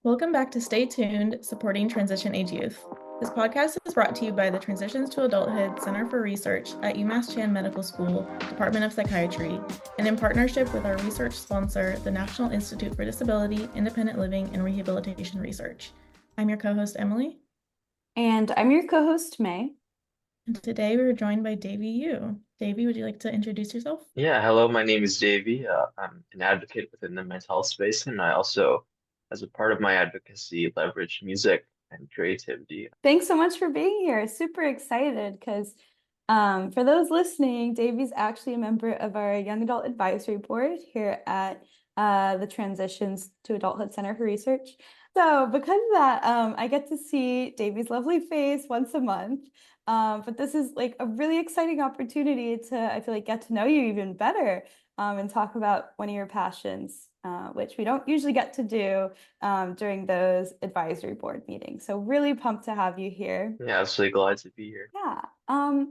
Welcome back to Stay Tuned, supporting transition age youth. This podcast is brought to you by the Transitions to Adulthood Center for Research at UMass Chan Medical School, Department of Psychiatry, and in partnership with our research sponsor, the National Institute for Disability, Independent Living, and Rehabilitation Research. I'm your co-host, Emily. And I'm your co-host, May. And today we're joined by Davy Yu. Davy, would you like to introduce yourself? Yeah, hello, my name is Davy. I'm an advocate within the mental health space, and I also, as a part of my advocacy, leverage music and creativity. Thanks so much for being here. Super excited because for those listening, Davy's actually a member of our Young Adult Advisory Board here at the Transitions to Adulthood Center for Research. So because of that, I get to see Davy's lovely face once a month. But this is like a really exciting opportunity to, I feel like, get to know you even better and talk about one of your passions, which we don't usually get to do during those advisory board meetings. So really pumped to have you here. Yeah, absolutely glad to be here. Yeah.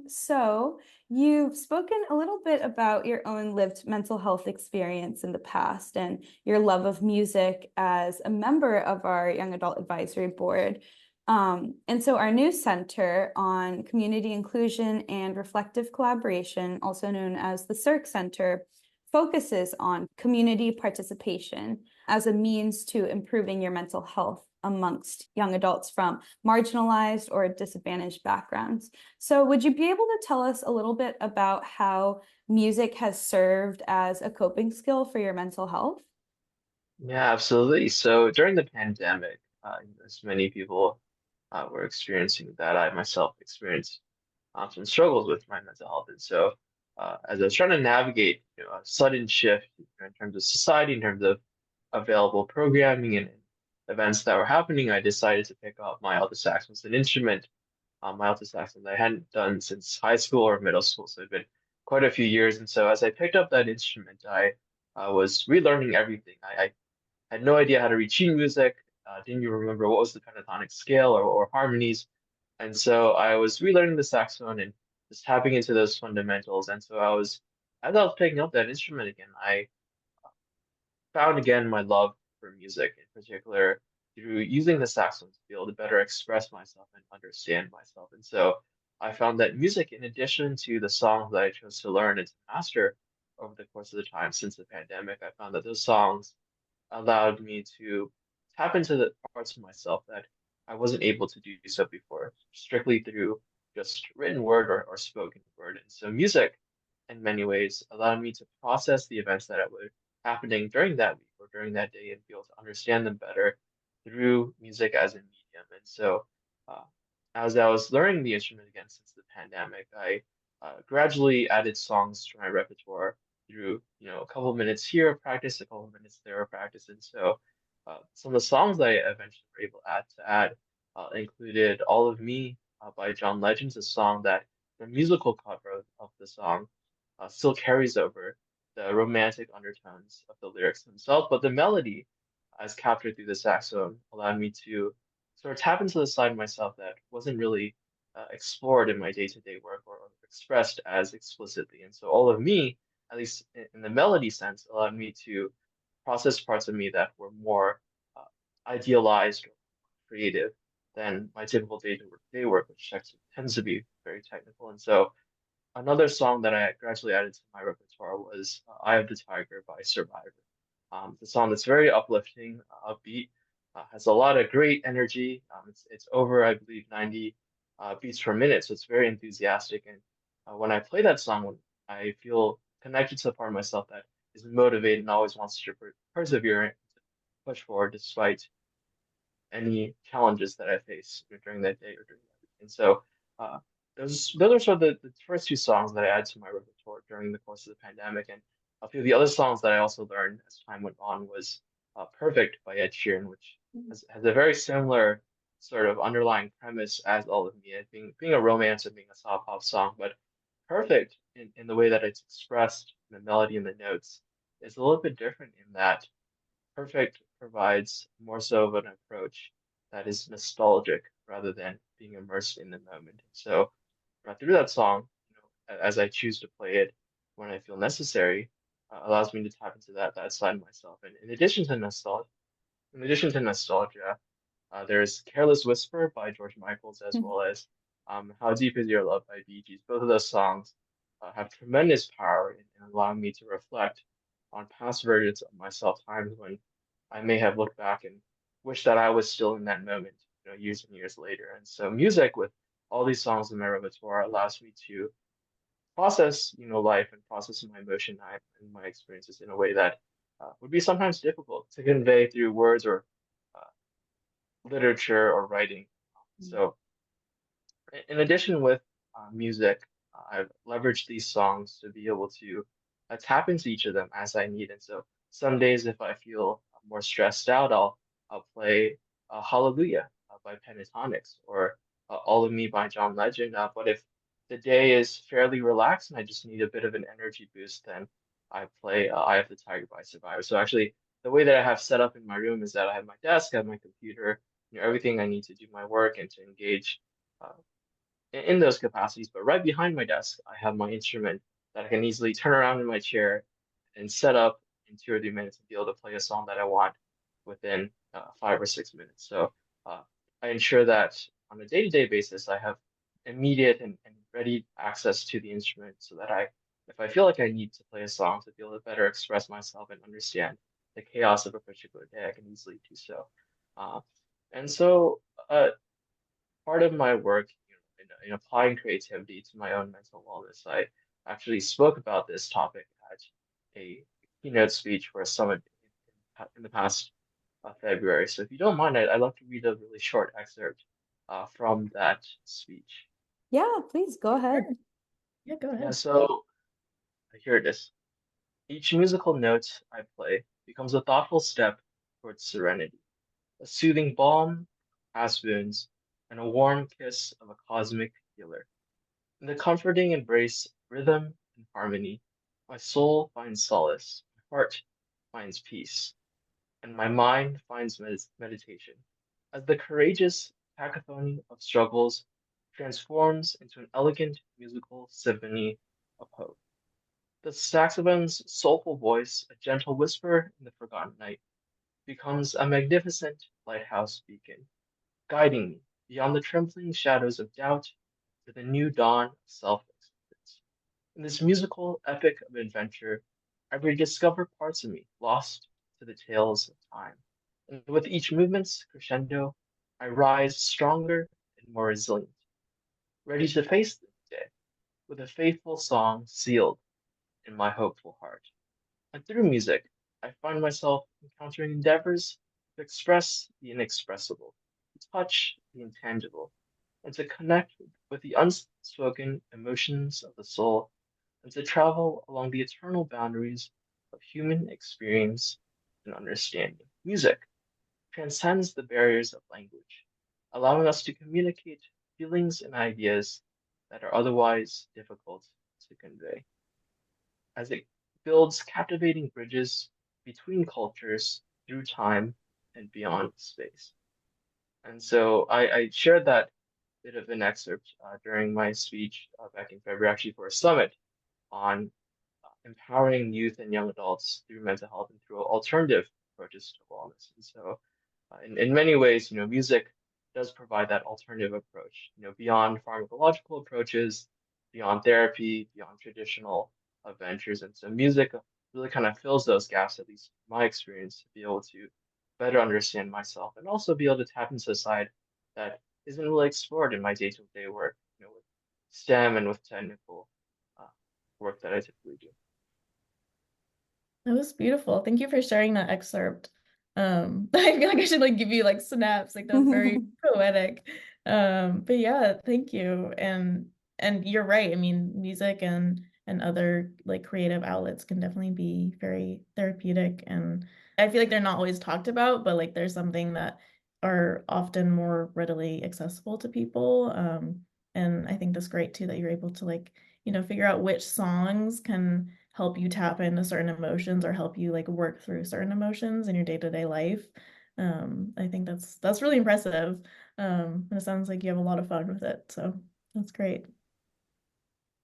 So you've spoken a little bit about your own lived mental health experience in the past and your love of music as a member of our Young Adult Advisory Board. And so our new Center on Community Inclusion and Reflective Collaboration, also known as the CIRC Center, focuses on community participation as a means to improving your mental health amongst young adults from marginalized or disadvantaged backgrounds. So would you be able to tell us a little bit about how music has served as a coping skill for your mental health? Yeah, absolutely. So during the pandemic, as many people were experiencing that, I myself experienced some struggles with my mental health. And so, as I was trying to navigate, a sudden shift in terms of society, in terms of available programming and events that were happening, I decided to pick up my alto saxophone as an instrument, my alto saxophone that I hadn't done since high school or middle school. So it'd been quite a few years. And so, as I picked up that instrument, I was relearning everything. I had no idea how to read sheet music, didn't even remember what was the pentatonic scale or harmonies. And so I was relearning the saxophone and just tapping into those fundamentals. And so as I was picking up that instrument again, I found again my love for music, in particular through using the saxophone to be able to better express myself and understand myself. And so I found that music, in addition to the songs that I chose to learn and to master over the course of the time since the pandemic, I found that those songs allowed me to tap into the parts of myself that I wasn't able to do so before, strictly through just written word or spoken word. And so music, in many ways, allowed me to process the events that were happening during that week or during that day and be able to understand them better through music as a medium. And so, uh, as I was learning the instrument again since the pandemic, I gradually added songs to my repertoire through, a couple of minutes here of practice, a couple of minutes there of practice. And so some of the songs that I eventually were able to add included All of Me by John Legend's, a song that the musical cover of the song still carries over the romantic undertones of the lyrics themselves, but the melody, as captured through the saxophone, allowed me to sort of tap into the side of myself that wasn't really explored in my day-to-day work or expressed as explicitly. And so all of me, at least in the melody sense, allowed me to process parts of me that were more uh, idealized or creative than my typical day work, which tends to be very technical. And so another song that I gradually added to my repertoire was "Eye of the Tiger" by Survivor. It's a song that's very uplifting, upbeat, has a lot of great energy. It's over, I believe, 90 beats per minute, so it's very enthusiastic. And when I play that song, I feel connected to the part of myself that is motivated and always wants to persevere and push forward despite any challenges that I face during that day or during that week. And so uh, those are sort of the first two songs that I added to my repertoire during the course of the pandemic. And a few of the other songs that I also learned as time went on was Perfect by Ed Sheeran, which has a very similar sort of underlying premise as All of Me, being a romance and being a soft pop song, but Perfect in the way that it's expressed, the melody and the notes is a little bit different in that Perfect provides more so of an approach that is nostalgic rather than being immersed in the moment. So through that song, as I choose to play it when I feel necessary, allows me to tap into that side of myself. And in addition to nostalgia, in addition to nostalgia, there's Careless Whisper by George Michaels, as well as How Deep Is Your Love by Bee Gees. Both of those songs have tremendous power in allowing me to reflect on past versions of myself, times when I may have looked back and wished that I was still in that moment, years and years later. And so music with all these songs in my repertoire allows me to process, life and process my and my experiences in a way that would be sometimes difficult to convey through words or uh, literature or writing. So, in addition with music, I've leveraged these songs to be able to tap into each of them as I need. And so, some days if I feel more stressed out, I'll play Hallelujah by Pentatonics or All of Me by John Legend. But if the day is fairly relaxed and I just need a bit of an energy boost, then I play Eye of the Tiger by Survivor. So actually, the way that I have set up in my room is that I have my desk, I have my computer, everything I need to do my work and to engage uh, in those capacities. But right behind my desk, I have my instrument that I can easily turn around in my chair and set up in 2 or 3 minutes and be able to play a song that I want within 5 or 6 minutes. So uh, I ensure that on a day-to-day basis, I have immediate and ready access to the instrument so that if I feel like I need to play a song to be able to better express myself and understand the chaos of a particular day, I can easily do so. Uh, and so part of my work, in applying creativity to my own mental wellness, I actually spoke about this topic at a keynote speech for a summit in the past February. So if you don't mind, I'd love to read a really short excerpt from that speech. Yeah, please go ahead. Sure. Yeah, go Yeah, ahead. so here it is. Each musical note I play becomes a thoughtful step towards serenity, a soothing balm, past wounds, and a warm kiss of a cosmic healer. In the comforting embrace of rhythm and harmony, my soul finds solace, my heart finds peace, and my mind finds meditation, as the courageous cacophony of struggles transforms into an elegant musical symphony of hope. The saxophone's soulful voice, a gentle whisper in the forgotten night, becomes a magnificent lighthouse beacon, guiding me beyond the trembling shadows of doubt to the new dawn of self-acceptance. In this musical epic of adventure, I rediscover parts of me lost to the tales of time. And with each movement's crescendo, I rise stronger and more resilient, ready to face the day with a faithful song sealed in my hopeful heart. And through music, I find myself encountering endeavors to express the inexpressible, to touch the intangible, and to connect with the unspoken emotions of the soul, and to travel along the eternal boundaries of human experience and understanding. Music transcends the barriers of language, allowing us to communicate feelings and ideas that are otherwise difficult to convey, as it builds captivating bridges between cultures through time and beyond space. And so I shared that bit of an excerpt during my speech back in February, actually for a summit on empowering youth and young adults through mental health and through alternative approaches to wellness. And so, in many ways, music does provide that alternative approach, beyond pharmacological approaches, beyond therapy, beyond traditional ventures. And so, music really kind of fills those gaps, at least my experience, to be able to better understand myself and also be able to tap into a side that isn't really explored in my day-to-day work, with STEM and with technical uh, work that I typically do. That was beautiful. Thank you for sharing that excerpt. I feel like I should like give you like snaps. Like that's very poetic. But yeah, thank you. And you're right. I mean, music and other like creative outlets can definitely be very therapeutic. And I feel like they're not always talked about, but like there's something that are often more readily accessible to people. And I think that's great too that you're able to like, figure out which songs can help you tap into certain emotions or help you like work through certain emotions in your day-to-day life. I think that's really impressive. And it sounds like you have a lot of fun with it, so that's great.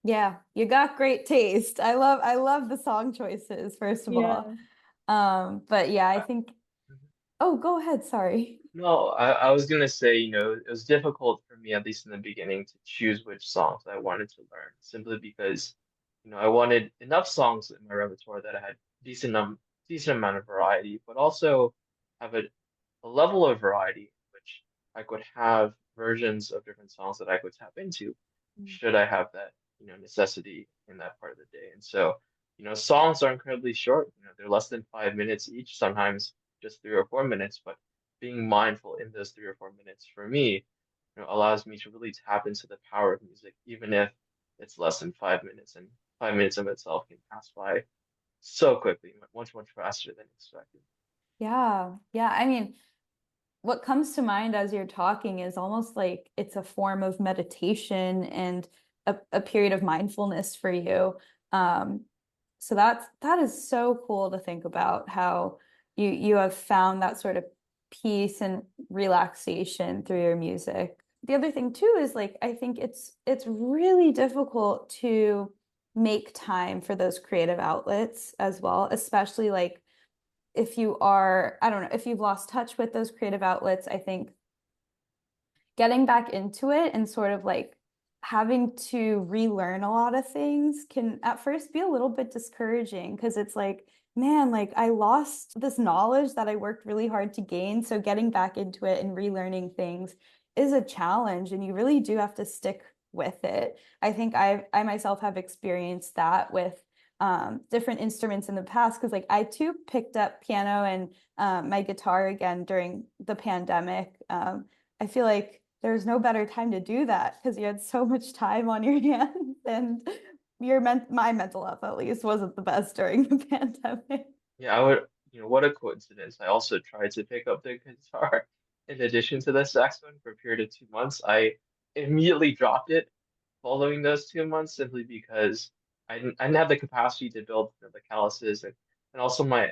Yeah, you got great taste. I love the song choices, first of all. Yeah. But yeah, I Uh, think mhm. Oh, go ahead. Sorry. No, I was gonna say, it was difficult for me, at least in the beginning, to choose which songs I wanted to learn, simply because, I wanted enough songs in my repertoire that I had decent amount of variety, but also have a level of variety in which I could have versions of different songs that I could tap into, Mm. should I have that, necessity in that part of the day. And so, songs are incredibly short, they're less than 5 minutes each, sometimes just 3 or 4 minutes, but being mindful in those 3 or 4 minutes for me, allows me to really tap into the power of music, even if it's less than 5 minutes, and 5 minutes of itself can pass by so quickly, much faster than expected. Yeah. Yeah. I mean, what comes to mind as you're talking is almost like it's a form of meditation and a period of mindfulness for you. Um, so that is so cool to think about how you have found that sort of peace and relaxation through your music. The other thing too is like I think it's really difficult to make time for those creative outlets as well, especially like if you are, I don't know, if you've lost touch with those creative outlets, I think getting back into it and sort of like having to relearn a lot of things can at first be a little bit discouraging because it's like, man, like I lost this knowledge that I worked really hard to gain. So getting back into it and relearning things is a challenge, and you really do have to stick with it. I think I myself have experienced that with different instruments in the past because like I too picked up piano and my guitar again during the pandemic. I feel like there's no better time to do that because you had so much time on your hands and my mental health at least wasn't the best during the pandemic. Yeah, what a coincidence. I also tried to pick up the guitar in addition to the saxophone for a period of 2 months. I immediately dropped it following those 2 months, simply because I didn't have the capacity to build, the calluses, and also my,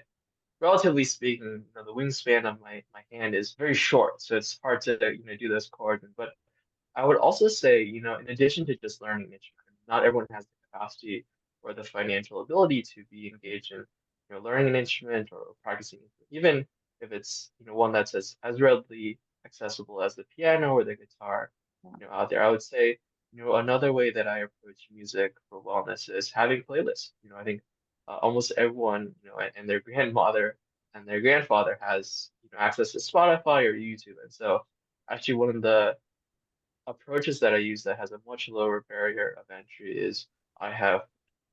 relatively speaking, the wingspan of my hand is very short, so it's hard to, do those chords. But I would also say, in addition to just learning an instrument, not everyone has the capacity or the financial ability to be engaged in, learning an instrument or practicing, even if it's, one that's as readily accessible as the piano or the guitar, out there. I would say, another way that I approach music for wellness is having playlists. I think almost everyone, and their grandmother and their grandfather has, access to Spotify or YouTube. And so actually one of the approaches that I use that has a much lower barrier of entry is I have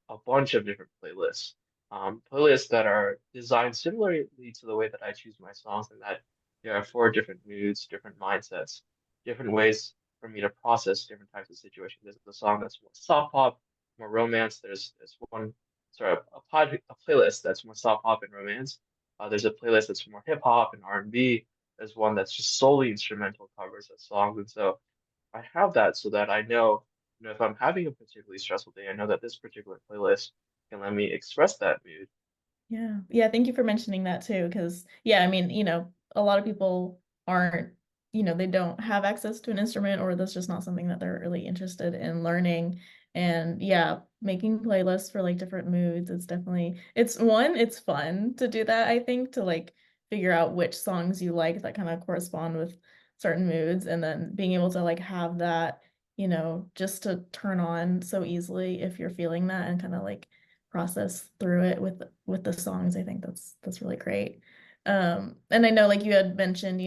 a bunch of different playlists. Playlists that are designed similarly to the way that I choose my songs, and that there are four different moods, different mindsets, different ways for me to process different types of situations. There's a song that's more soft pop, more romance. There's one, sorry, a playlist that's more soft pop and romance. There's a playlist that's more hip hop and R&B. There's one that's just solely instrumental covers of songs. And so I have that so that I know, if I'm having a particularly stressful day, I know that this particular playlist can let me express that mood. Yeah. Yeah, thank you for mentioning that too, because yeah, I mean, a lot of people aren't, they don't have access to an instrument, or that's just not something that they're really interested in learning. And yeah, making playlists for like different moods, it's fun to do that, I think, to like figure out which songs you like that kind of correspond with certain moods, and then being able to like have that, just to turn on so easily if you're feeling that, and kind of like process through it with the songs. I think that's really great. And I know like you had mentioned,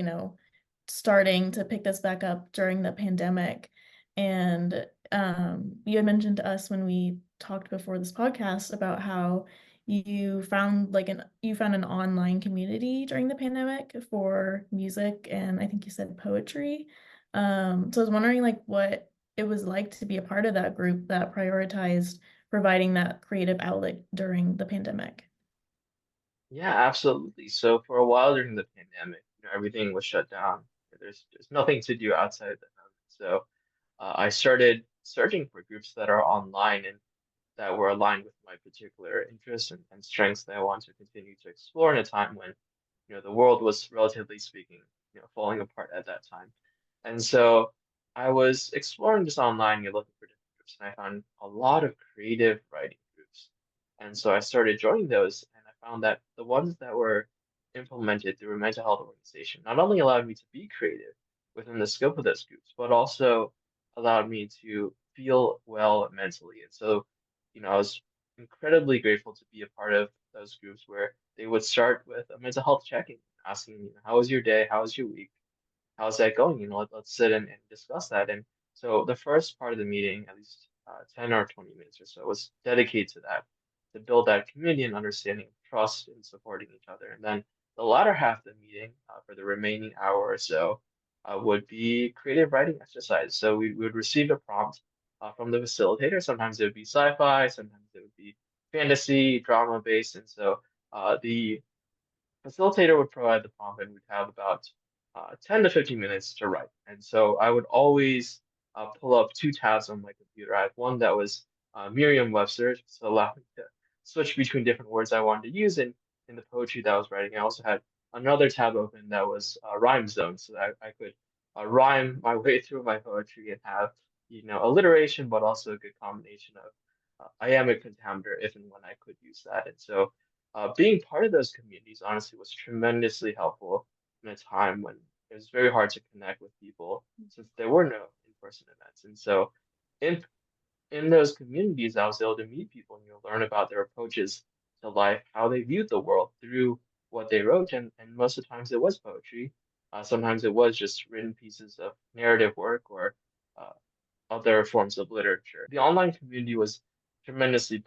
starting to pick this back up during the pandemic. And you had mentioned to us when we talked before this podcast about how you found an online community during the pandemic for music, and I think you said poetry. So I was wondering like what it was like to be a part of that group that prioritized providing that creative outlet during the pandemic. Yeah, absolutely. So for a while during the pandemic, everything was shut down. There's nothing to do outside of the home. So I started searching for groups that are online and that were aligned with my particular interests and strengths that I want to continue to explore in a time when, the world was, relatively speaking, falling apart at that time. And so I was exploring just online and looking for different groups, and I found a lot of creative writing groups. And so I started joining those, and I found that the ones that were implemented through a mental health organization not only allowed me to be creative within the scope of those groups, but also allowed me to feel well mentally. And so, I was incredibly grateful to be a part of those groups where they would start with a mental health check-in, asking, how was your day? How was your week? How's that going? Let's sit and discuss that. And so the first part of the meeting, at least 10 or 20 minutes or so, was dedicated to that, to build that community and understanding, trust, and supporting each other. And then the latter half of the meeting, for the remaining hour or so, would be creative writing exercise. So we would receive a prompt from the facilitator. Sometimes it would be sci-fi, sometimes it would be fantasy, drama based. And so the facilitator would provide the prompt and we'd have about 10 to 15 minutes to write. And so I would always pull up two tabs on my computer. I had one that was Merriam-Webster, so allow me to switch between different words I wanted to use in the poetry that I was writing. I also had another tab open that was Rhyme Zone, so that I could rhyme my way through my poetry and have, alliteration, but also a good combination of iambic pentameter if and when I could use that. And so being part of those communities honestly was tremendously helpful in a time when it was very hard to connect with people since there were no in-person events. And so in in those communities, I was able to meet people and learn about their approaches to life, how they viewed the world through what they wrote, and most of the times it was poetry. Sometimes it was just written pieces of narrative work or uh, other forms of literature. The online community was tremendously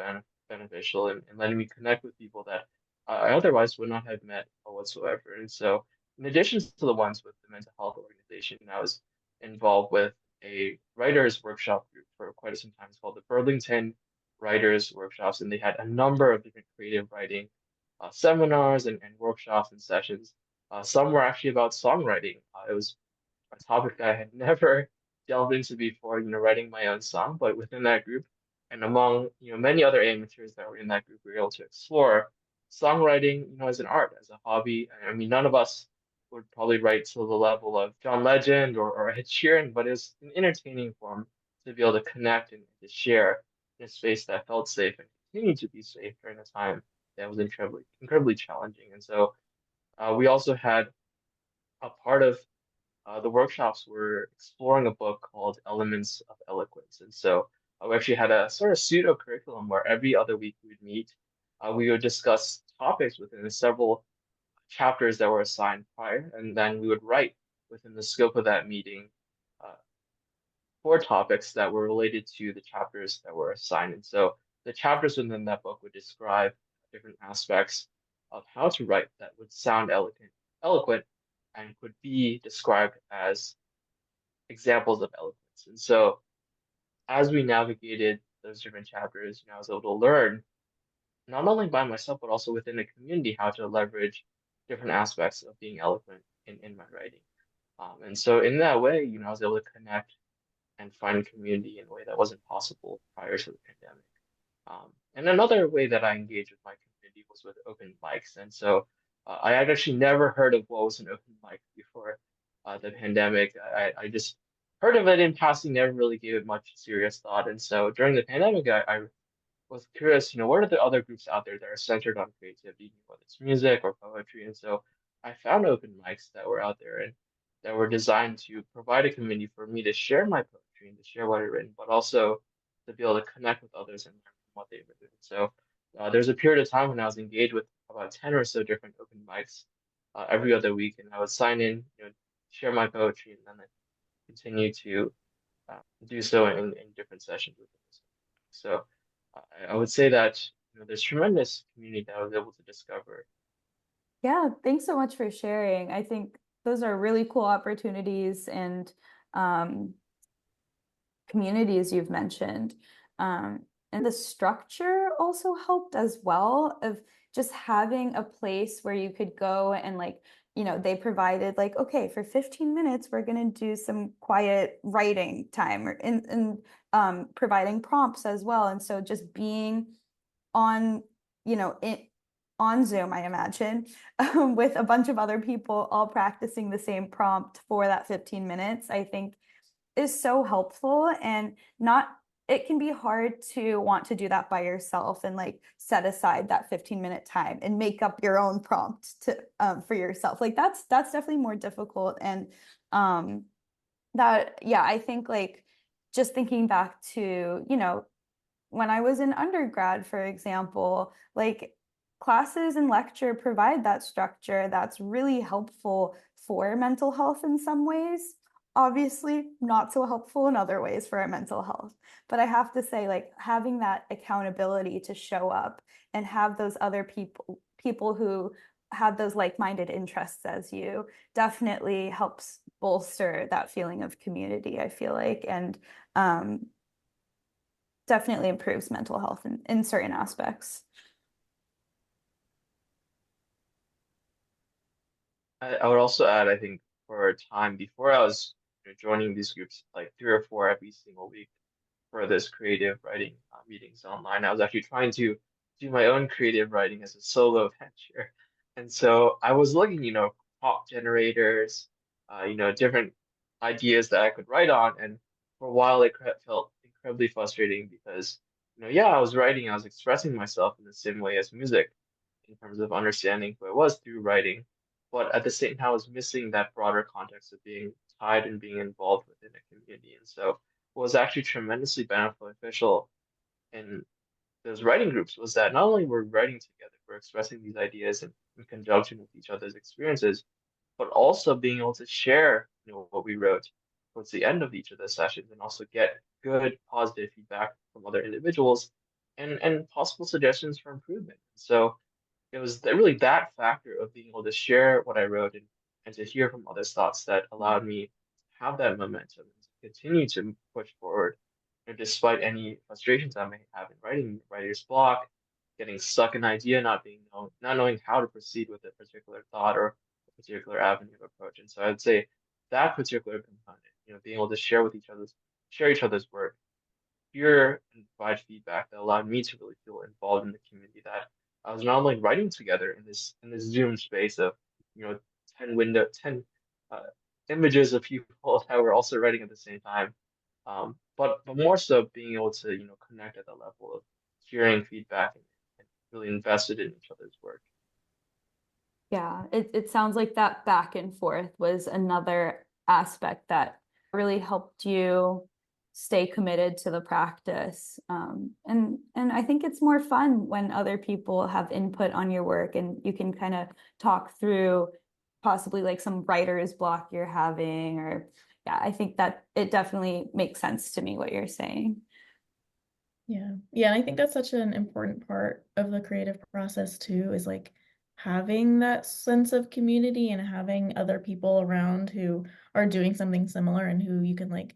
beneficial in letting me connect with people that I otherwise would not have met whatsoever. And so, in addition to the ones with the mental health organization, I was involved with a writers workshop group for quite some time. It's called the Burlington Writers Workshops, and they had a number of different creative writing seminars and workshops and sessions. Some were actually about songwriting. It was a topic that I had never delved into before, writing my own song, but within that group and among, many other amateurs that were in that group, we were able to explore songwriting, as an art, as a hobby. I mean, none of us would probably write to the level of John Legend or Ed Sheeran, but it's an entertaining form to be able to connect and to share in a space that felt safe and continued to be safe during a time that was incredibly challenging. And so we also had a part of the workshops were exploring a book called Elements of Eloquence. And so we actually had a sort of pseudo curriculum where every other week we would meet. We would discuss topics within the several chapters that were assigned prior, and then we would write within the scope of that meeting uh, four topics that were related to the chapters that were assigned. And so the chapters within that book would describe different aspects of how to write that would sound eloquent, and could be described as examples of eloquence. And so as we navigated those different chapters, I was able to learn not only by myself, but also within the community how to leverage different aspects of being eloquent in my writing. And so in that way, I was able to connect and find community in a way that wasn't possible prior to the pandemic. And another way that I engaged with my community was with open mics. And so I had actually never heard of what was an open mic before the pandemic. I just heard of it in passing, never really gave it much serious thought. And so during the pandemic, I was curious, what are the other groups out there that are centered on creativity, whether it's music or poetry? And so I found open mics that were out there and that were designed to provide a community for me to share my poetry and to share what I've written, but also to be able to connect with others and learn from what they've written. So there's a period of time when I was engaged with about 10 or so different open mics every other week, and I would sign in, share my poetry, and then I continue to do so in different sessions with them. So I would say that there's tremendous community that I was able to discover. Yeah, thanks so much for sharing. I think those are really cool opportunities and um, communities you've mentioned. And the structure also helped as well of just having a place where you could go and they provided okay, for 15 minutes, we're going to do some quiet writing time and providing prompts as well. And so just being on, on Zoom, I imagine, with a bunch of other people all practicing the same prompt for that 15 minutes, I think is so helpful. And not it can be hard to want to do that by yourself and like set aside that 15-minute time and make up your own prompt to for yourself. Like that's definitely more difficult. And that, yeah, I think like just thinking back to, when I was in undergrad, for example, like classes and lecture provide that structure that's really helpful for mental health in some ways. Obviously, not so helpful in other ways for our mental health. But I have to say, like having that accountability to show up and have those other people who have those like-minded interests as you definitely helps bolster that feeling of community, I feel like. And definitely improves mental health in certain aspects. I would also add, I think for a time before I was joining these groups, like 3 or 4 every single week for this creative writing meetings online, I was actually trying to do my own creative writing as a solo venture. And so I was looking, prompt generators, different ideas that I could write on. And for a while, it felt incredibly frustrating because, yeah, I was writing, I was expressing myself in the same way as music in terms of understanding who I was through writing. But at the same time, I was missing that broader context of being tied and being involved within a community. And so what was actually tremendously beneficial in those writing groups was that not only were we writing together, we're expressing these ideas in conjunction with each other's experiences, but also being able to share, what we wrote towards the end of each of the sessions and also get good positive feedback from other individuals and possible suggestions for improvement. So it was really that factor of being able to share what I wrote and to hear from others' thoughts that allowed me to have that momentum and to continue to push forward, despite any frustrations I may have in writing, writer's block, getting stuck in an idea, not knowing how to proceed with a particular thought or a particular avenue of approach. And so I'd say that particular component, being able to share each other's work, hear and provide feedback that allowed me to really feel involved in the community, that I was not only writing together in this Zoom space of, you know, 10 uh, images of people that were also writing at the same time. But more so being able to, connect at the level of hearing feedback and really invested in each other's work. Yeah, it sounds like that back and forth was another aspect that really helped you stay committed to the practice. And I think it's more fun when other people have input on your work and you can kind of talk through possibly like some writer's block you're having, or yeah, I think that it definitely makes sense to me what you're saying. Yeah. Yeah, and I think that's such an important part of the creative process too, is like having that sense of community and having other people around who are doing something similar and who you can like,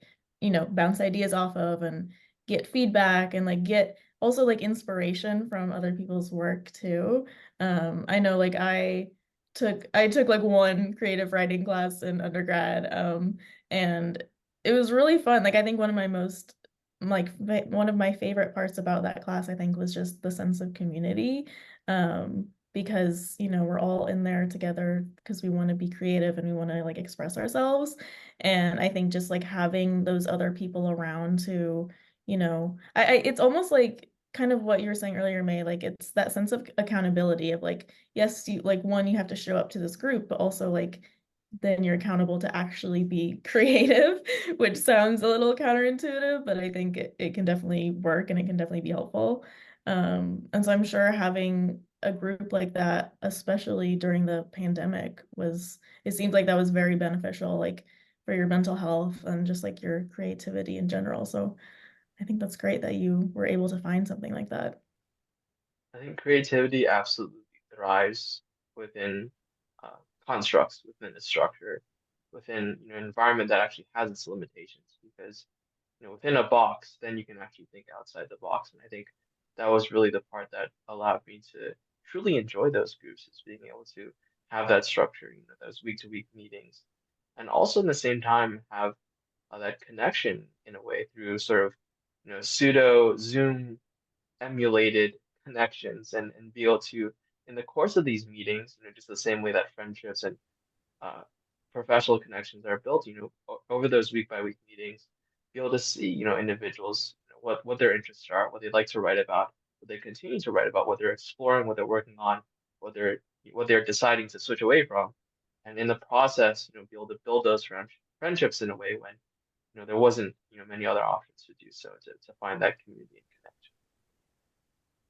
bounce ideas off of and get feedback and like get also like inspiration from other people's work too. I know like I took like one creative writing class in undergrad, and it was really fun. Like I think one of my favorite parts about that class, I think, was just the sense of community. Because, we're all in there together because we want to be creative and we want to like express ourselves. And I think just like having those other people around to, it's almost like kind of what you were saying earlier, May, like it's that sense of accountability of like, yes, you like one, you have to show up to this group, but also like then you're accountable to actually be creative, which sounds a little counterintuitive, but I think it can definitely work and it can definitely be helpful. And so I'm sure having a group like that, especially during the pandemic, it seems like that was very beneficial, like for your mental health and just like your creativity in general. So I think that's great that you were able to find something like that. I think creativity absolutely thrives within uh, constructs, within a structure, within an environment that actually has its limitations. Because within a box, then you can actually think outside the box. And I think that was really the part that allowed me to truly enjoy those groups, is being able to have that structure, those week-to-week meetings, and also in the same time have that connection in a way through sort of pseudo Zoom emulated connections and be able to, in the course of these meetings, just the same way that friendships and uh, professional connections are built, over those week by week meetings, be able to see, individuals, what their interests are, what they'd like to write about, what they continue to write about, what they're exploring, what they're working on, what they're deciding to switch away from, and in the process, be able to build those friendships in a way when there wasn't many other options to do so to find that community and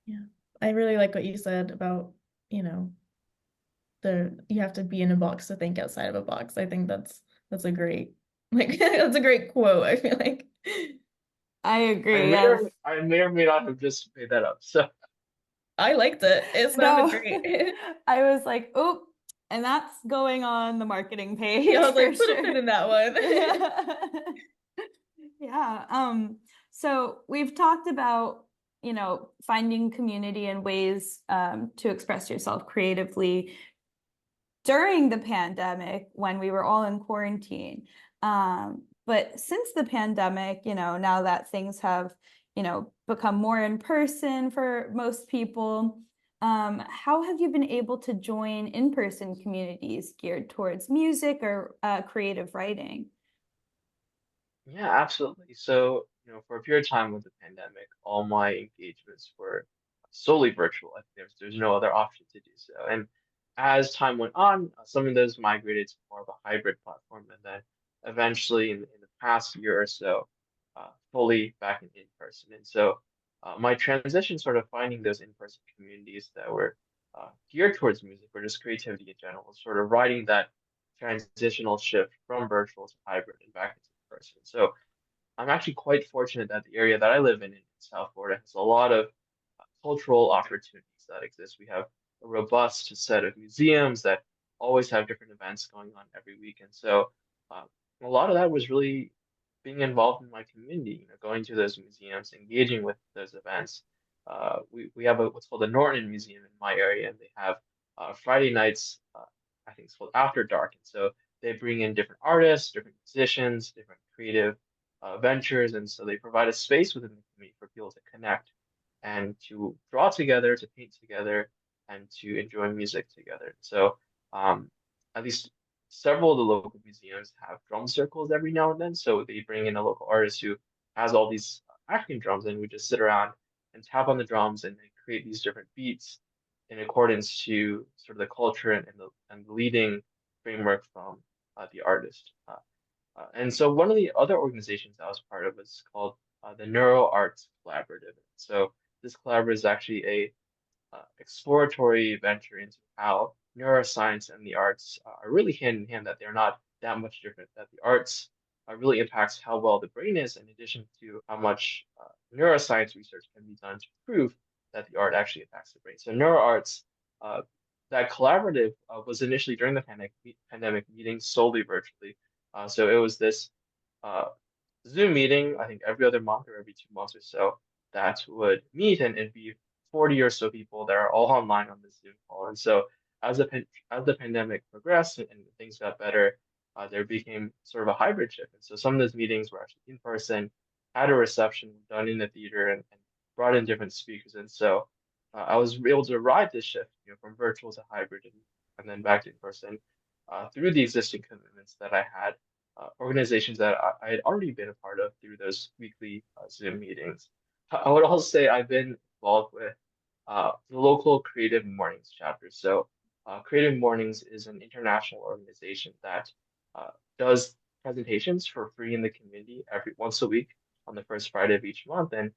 connection. Yeah. I really like what you said about, you have to be in a box to think outside of a box. I think that's a great that's a great quote, I feel like. I agree. Yes. I may or may not have just made that up. So I liked it. It No, sounded great. I was like, oh, and that's going on the marketing page Yeah, I was for like, put a sure. pin in that one. Yeah. So we've talked about, finding community and ways to express yourself creatively during the pandemic when we were all in quarantine. But since the pandemic, now that things have, become more in person for most people, how have you been able to join in-person communities geared towards music or creative writing? yeah, absolutely. So, for a period of time with the pandemic, all my engagements were solely virtual. I think there's no other option to do so. And as time went on, some of those migrated to more of a hybrid platform, and then eventually, in the past year or so, fully back in person. And so, my transition, sort of finding those in-person communities that were geared towards music or just creativity in general, was sort of riding that transitional shift from virtual to hybrid and back into person. So I'm actually quite fortunate that the area that I live in South Florida has a lot of cultural opportunities that exist. We have a robust set of museums that always have different events going on every week. And so uh, a lot of that was really being involved in my community, going to those museums, engaging with those events. We have what's called the Norton Museum in my area, and they have Friday nights, I think it's called After Dark. And so they bring in different artists, different musicians, different creative ventures. And so they provide a space within the community for people to connect and to draw together, to paint together, and to enjoy music together. So, at least several of the local museums have drum circles every now and then. So they bring in a local artist who has all these African drums, and we just sit around and tap on the drums and they create these different beats in accordance to sort of the culture and the leading framework from the artist. And so one of the other organizations I was part of was called the Neuro Arts Collaborative. So this collaborative is actually a exploratory venture into how neuroscience and the arts are really hand in hand, that they're not that much different, that the arts really impacts how well the brain is, in addition to how much neuroscience research can be done to prove that the art actually impacts the brain. So neuroarts, uh, that collaborative was initially during the pandemic meeting solely virtually. So it was this uh, Zoom meeting, I think every other month or every 2 months or so, that would meet, and it'd be 40 or so people that are all online on this Zoom call. And so as the pandemic progressed and things got better, there became sort of a hybrid shift. And so some of those meetings were actually in person, had a reception done in the theater, and brought in different speakers. And so I was able to ride this shift, from virtual to hybrid and then back to in person through the existing commitments that I had, organizations that I had already been a part of through those weekly Zoom meetings. I would also say I've been involved with the local Creative Mornings chapter. So, Creative Mornings is an international organization that does presentations for free in the community every once a week on the first Friday of each month. And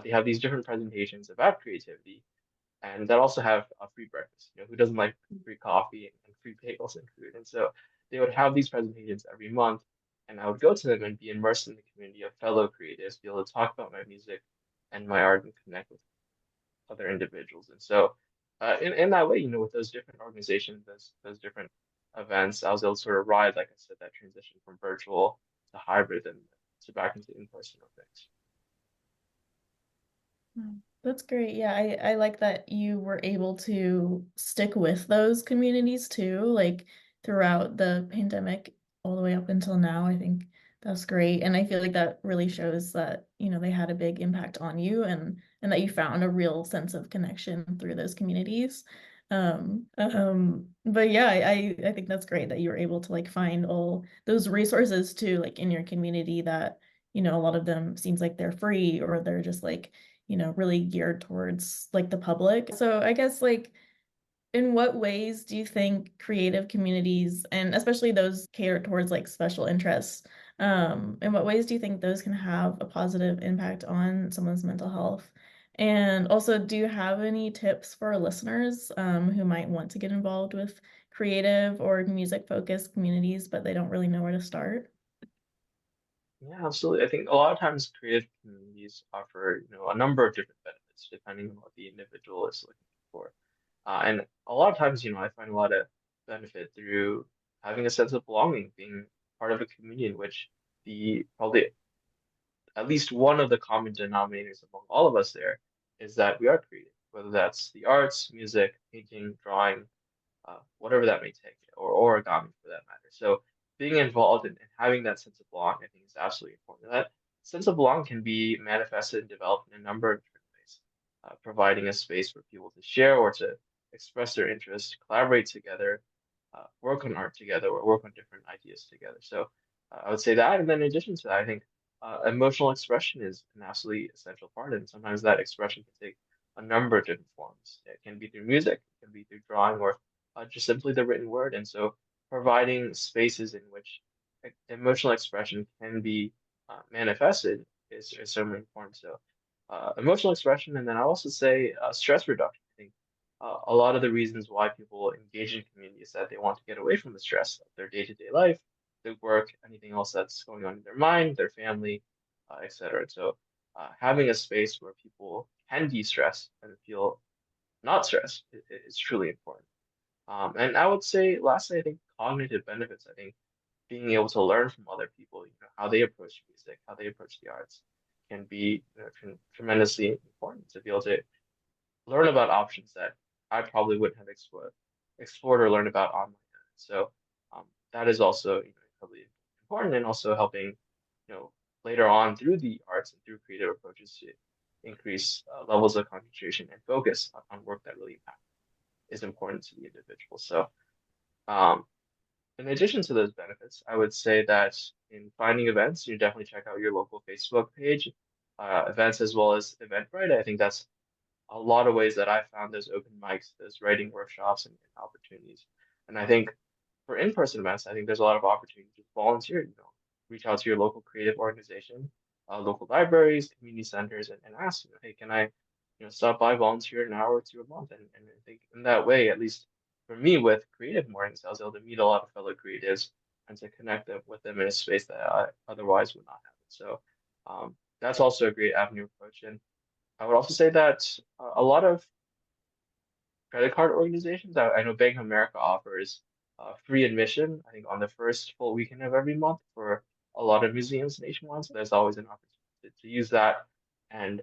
they have these different presentations about creativity and that also have a free breakfast. Who doesn't like free coffee and free bagels and food? And so they would have these presentations every month, and I would go to them and be immersed in the community of fellow creatives, be able to talk about my music and my art and connect with other individuals. And so, in that way, with those different organizations, those different events, I was able to sort of ride, like I said, that transition from virtual to hybrid and to back into in-person things. That's great. Yeah, I like that you were able to stick with those communities too, like throughout the pandemic all the way up until now. I think that's great. And I feel like that really shows that, they had a big impact on you and that you found a real sense of connection through those communities. But yeah, I think that's great that you were able to like find all those resources too, like in your community that a lot of them seems like they're free or they're just like, really geared towards like the public. So I guess like in what ways do you think creative communities, and especially those catered towards like special interests, in what ways do you think those can have a positive impact on someone's mental health? And also, do you have any tips for listeners who might want to get involved with creative or music-focused communities, but they don't really know where to start? Yeah, absolutely. I think a lot of times creative communities offer, a number of different benefits depending on what the individual is looking for. And a lot of times, I find a lot of benefit through having a sense of belonging, being part of a community in which the probably at least one of the common denominators among all of us there is that we are creative, whether that's the arts, music, painting, drawing, whatever that may take, or origami for that matter. So being involved and having that sense of belonging, I think, is absolutely important. That sense of belonging can be manifested and developed in a number of different ways, providing a space for people to share or to express their interests, collaborate together, work on art together, or work on different ideas together. So I would say that, and then in addition to that, I think emotional expression is an absolutely essential part, and sometimes that expression can take a number of different forms. It can be through music, it can be through drawing, or just simply the written word. And so providing spaces in which emotional expression can be manifested is certainly important. So emotional expression, and then I also say stress reduction. I think a lot of the reasons why people engage in community is that they want to get away from the stress of their day-to-day life, their work, anything else that's going on in their mind, their family, etc. So having a space where people can de-stress and feel not stressed is truly important. And I would say, lastly, I think cognitive benefits. I think being able to learn from other people, how they approach music, how they approach the arts, can be tremendously important to be able to learn about options that I probably wouldn't have explored or learned about on my own. So that is also incredibly important, and also helping later on through the arts and through creative approaches to increase levels of concentration and focus on work that really is important to the individual. So um, in addition to those benefits, I would say that in finding events, you definitely check out your local Facebook page, events as well as Eventbrite. I think that's a lot of ways that I found those open mics, those writing workshops and opportunities. And I think for in-person events, I think there's a lot of opportunity to volunteer, reach out to your local creative organization, local libraries, community centers, and ask, hey, can I, stop by, volunteer an hour or two a month? And I think in that way, at least for me with creative mornings, I was able to meet a lot of fellow creatives and to connect them with them in a space that I otherwise would not have. So that's also a great avenue approach. And I would also say that a lot of credit card organizations, I know Bank of America offers free admission, I think on the first full weekend of every month for a lot of museums nationwide. So there's always an opportunity to use that and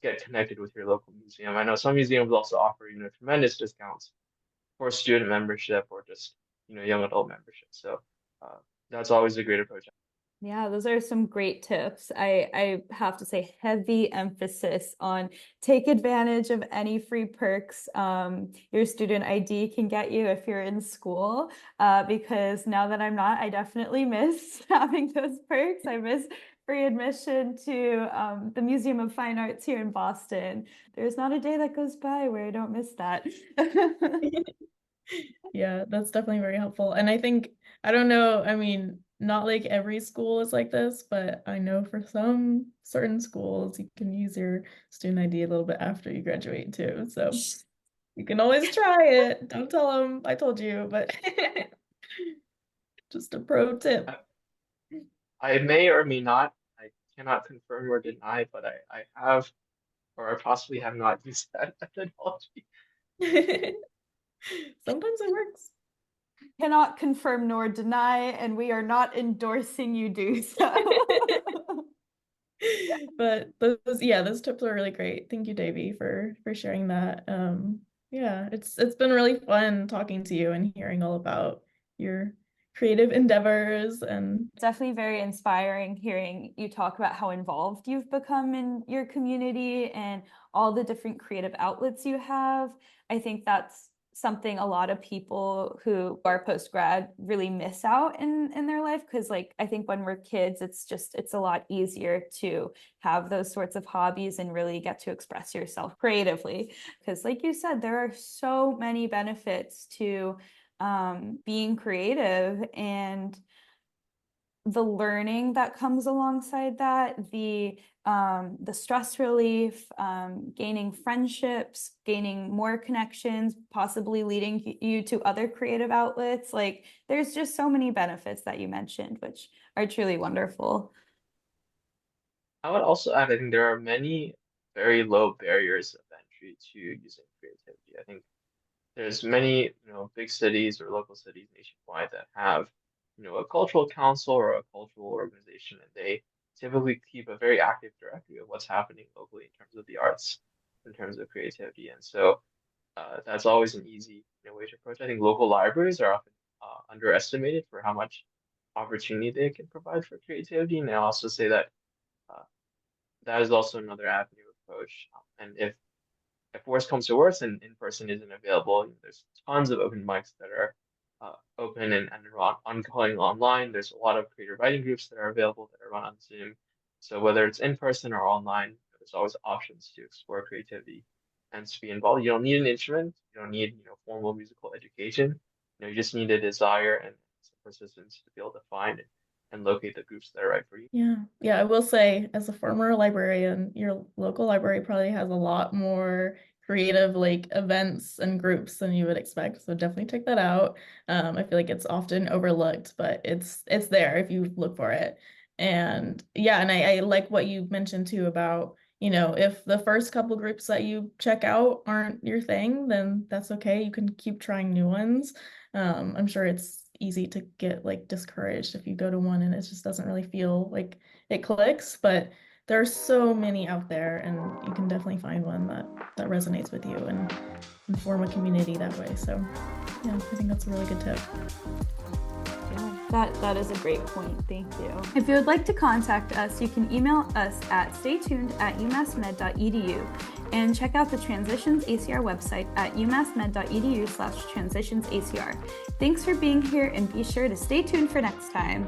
get connected with your local museum. I know some museums also offer, tremendous discounts for student membership or just, young adult membership. So uh, that's always a great approach. Yeah, those are some great tips. I have to say heavy emphasis on take advantage of any free perks your student ID can get you if you're in school. Because now that I'm not, I definitely miss having those perks. I miss free admission to the Museum of Fine Arts here in Boston. There's not a day that goes by where I don't miss that. Yeah, that's definitely very helpful. And I think, I don't know, I mean, not like every school is like this, but I know for some certain schools, you can use your student ID a little bit after you graduate too. So you can always try it. Don't tell them I told you, but just a pro tip. I, I may or may not, I cannot confirm or deny, but I have or I possibly have not used that methodology. Sometimes it works. Cannot confirm nor deny, and we are not endorsing you do so. But those tips are really great. Thank you, Davy, for sharing that. Yeah, it's been really fun talking to you and hearing all about your creative endeavors and Definitely very inspiring hearing you talk about how involved you've become in your community and all the different creative outlets you have. I think that's something a lot of people who are post-grad really miss out in their life, because like I think when we're kids, it's a lot easier to have those sorts of hobbies and really get to express yourself creatively, because like you said, there are so many benefits to being creative, and the learning that comes alongside that, the stress relief, gaining friendships, gaining more connections, possibly leading you to other creative outlets. Like there's just so many benefits that you mentioned, which are truly wonderful. I would also add, I think there are many very low barriers of entry to using creativity. I think there's many, big cities or local cities nationwide that have, a cultural council or a cultural organization, and they typically keep a very active directory of what's happening locally in terms of the arts, in terms of creativity. And so that's always an easy, way to approach. I think local libraries are often underestimated for how much opportunity they can provide for creativity. And I also say that uh, that is also another avenue approach. And if worse comes to worse and in person isn't available, there's tons of open mics that are open and ongoing online. There's a lot of creative writing groups that are available that are run on Zoom. So whether it's in person or online, there's always options to explore creativity and to be involved. You don't need an instrument. You don't need, formal musical education. You just need a desire and some persistence to be able to find and locate the groups that are right for you. Yeah. Yeah, I will say, as a former librarian, your local library probably has a lot more creative like events and groups than you would expect. So definitely check that out. I feel like it's often overlooked, but it's there if you look for it. And yeah, and I like what you mentioned too about, if the first couple groups that you check out aren't your thing, then that's okay. You can keep trying new ones. I'm sure it's easy to get like discouraged if you go to one and it just doesn't really feel like it clicks, but there are so many out there, and you can definitely find one that resonates with you and form a community that way. So yeah, I think that's a really good tip. Yeah, that is a great point. Thank you. If you would like to contact us, you can email us at staytuned@umassmed.edu and check out the Transitions ACR website at umassmed.edu/transitionsacr. Thanks for being here, and be sure to stay tuned for next time.